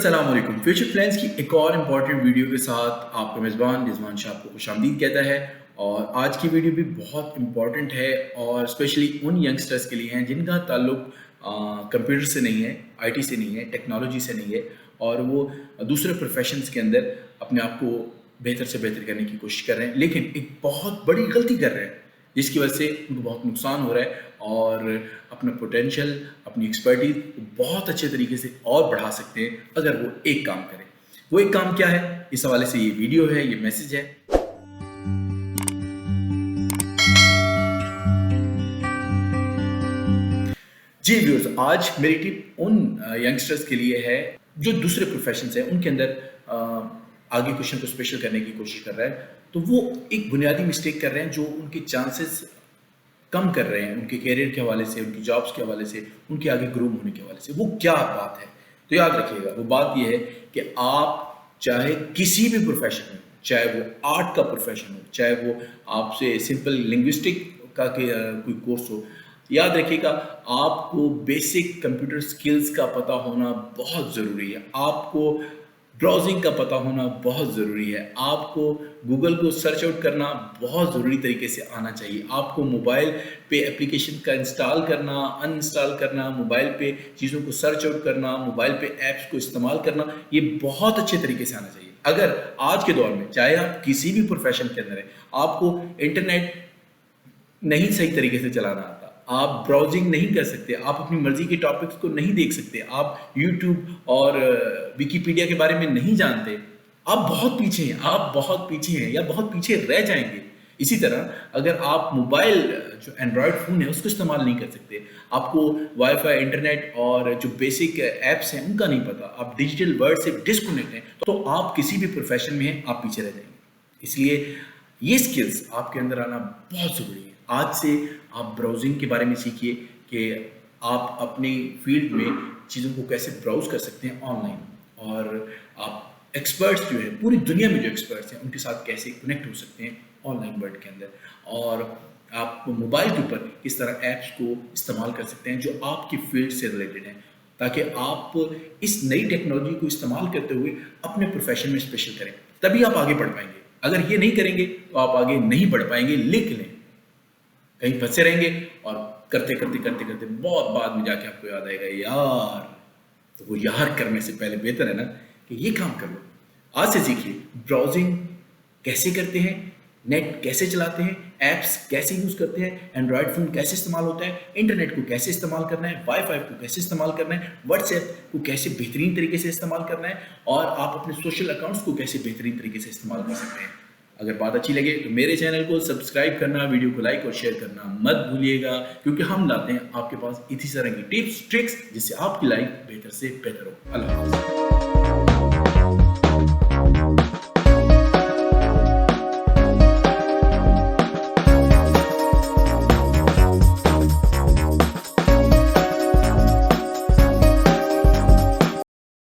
अस्सलाम वालेकुम। Future plans की एक और इम्पॉर्टेंट वीडियो के साथ आपका मेज़बान रिजवान शाह आपको खुशामदीद कहता है। और आज की वीडियो भी बहुत इम्पॉर्टेंट है और स्पेशली उन यंगस्टर्स के लिए हैं जिनका ताल्लुक कंप्यूटर से नहीं है, आईटी से नहीं है, टेक्नोलॉजी से नहीं है और वो दूसरे प्रोफेशंस के अंदर अपने आप को बेहतर से बेहतर करने की कोशिश कर रहे हैं, लेकिन एक बहुत बड़ी गलती कर रहे हैं जिसकी वजह से उनको बहुत नुकसान हो रहा है और अपना पोटेंशियल, अपनी एक्सपर्टीज बहुत अच्छे तरीके से और बढ़ा सकते हैं अगर वो एक काम करें। वो एक काम क्या है, इस हवाले से ये वीडियो है, ये मैसेज है। जी व्यूअर्स, आज मेरी टिप उन यंगस्टर्स के लिए है जो दूसरे प्रोफेशंस हैं उनके अंदर आगे क्वेश्चन को स्पेशल करने की कोशिश कर रहा है, तो वो एक बुनियादी मिस्टेक कर रहे हैं जो उनके चांसेस कम कर रहे हैं उनके कैरियर के हवाले से, उनकी जॉब्स के हवाले से, उनके आगे ग्रूम होने के हवाले से। वो क्या बात है? तो याद रखिएगा, वो बात ये है कि आप चाहे किसी भी प्रोफेशन में, चाहे वो आर्ट का प्रोफेशन हो, चाहे वो आपसे सिंपल लिंग्विस्टिक का कोई कोर्स हो, याद रखिएगा आपको बेसिक कंप्यूटर स्किल्स का पता होना बहुत ज़रूरी है। आपको ब्राउजिंग का पता होना बहुत ज़रूरी है। आपको गूगल को सर्च आउट करना बहुत ज़रूरी तरीके से आना चाहिए। आपको मोबाइल पे एप्लीकेशन का इंस्टॉल करना, अनइंस्टॉल करना, मोबाइल पे चीज़ों को सर्च आउट करना, मोबाइल पे ऐप्स को इस्तेमाल करना, ये बहुत अच्छे तरीके से आना चाहिए। अगर आज के दौर में चाहे आप किसी भी प्रोफेशन के अंदर हैं, आपको इंटरनेट नहीं सही तरीके से चलाना आता, आप ब्राउजिंग नहीं कर सकते, आप अपनी मर्जी के टॉपिक्स को नहीं देख सकते, आप यूट्यूब और विकिपीडिया के बारे में नहीं जानते, आप बहुत पीछे हैं, आप बहुत पीछे हैं या बहुत पीछे रह जाएंगे। इसी तरह अगर आप मोबाइल जो एंड्रॉयड फ़ोन है उसको इस्तेमाल नहीं कर सकते, आपको वाईफाई, इंटरनेट और जो बेसिक ऐप्स हैं उनका नहीं पता, आप डिजिटल वर्ल्ड से डिस्कनेक्ट हैं, तो आप किसी भी प्रोफेशन में हैं, आप पीछे रह जाएंगे। इसलिए ये स्किल्स आपके अंदर आना बहुत ज़रूरी है। आज से आप ब्राउजिंग के बारे में सीखिए कि आप अपनी फील्ड में चीज़ों को कैसे ब्राउज कर सकते हैं ऑनलाइन, और आप एक्सपर्ट्स जो है पूरी दुनिया में जो एक्सपर्ट्स हैं उनके साथ कैसे कनेक्ट हो सकते हैं ऑनलाइन वर्ल्ड के अंदर, और आप मोबाइल के ऊपर किस तरह ऐप्स को इस्तेमाल कर सकते हैं जो आपकी फील्ड से रिलेटेड हैं, ताकि आप इस नई टेक्नोलॉजी को इस्तेमाल करते हुए अपने प्रोफेशन में स्पेशल करें, तभी आप आगे बढ़ पाएंगे। अगर ये नहीं करेंगे तो आप आगे नहीं बढ़ पाएंगे, लिख लें, कहीं फंसे रहेंगे और करते करते करते करते बहुत बाद में जाके आपको याद आएगा यार, तो वो यार करने से पहले बेहतर है ना कि ये काम कर लो। आज से सीखिए ब्राउजिंग कैसे करते हैं, नेट कैसे चलाते हैं, ऐप्स कैसे यूज़ करते हैं, एंड्रॉयड फ़ोन कैसे इस्तेमाल होता है, इंटरनेट को कैसे इस्तेमाल करना है, वाईफाई को कैसे इस्तेमाल करना है, व्हाट्सएप को कैसे बेहतरीन तरीके से इस्तेमाल करना है, और आप अपने सोशल अकाउंट्स को कैसे बेहतरीन तरीके से इस्तेमाल कर सकते हैं। अगर बात अच्छी लगे तो मेरे चैनल को सब्सक्राइब करना, वीडियो को लाइक और शेयर करना मत भूलिएगा, क्योंकि हम लाते हैं आपके पास इसी तरह की टिप्स, ट्रिक्स जिससे आपकी लाइफ बेहतर से बेहतर हो। अल्लाह हाफ़िज़।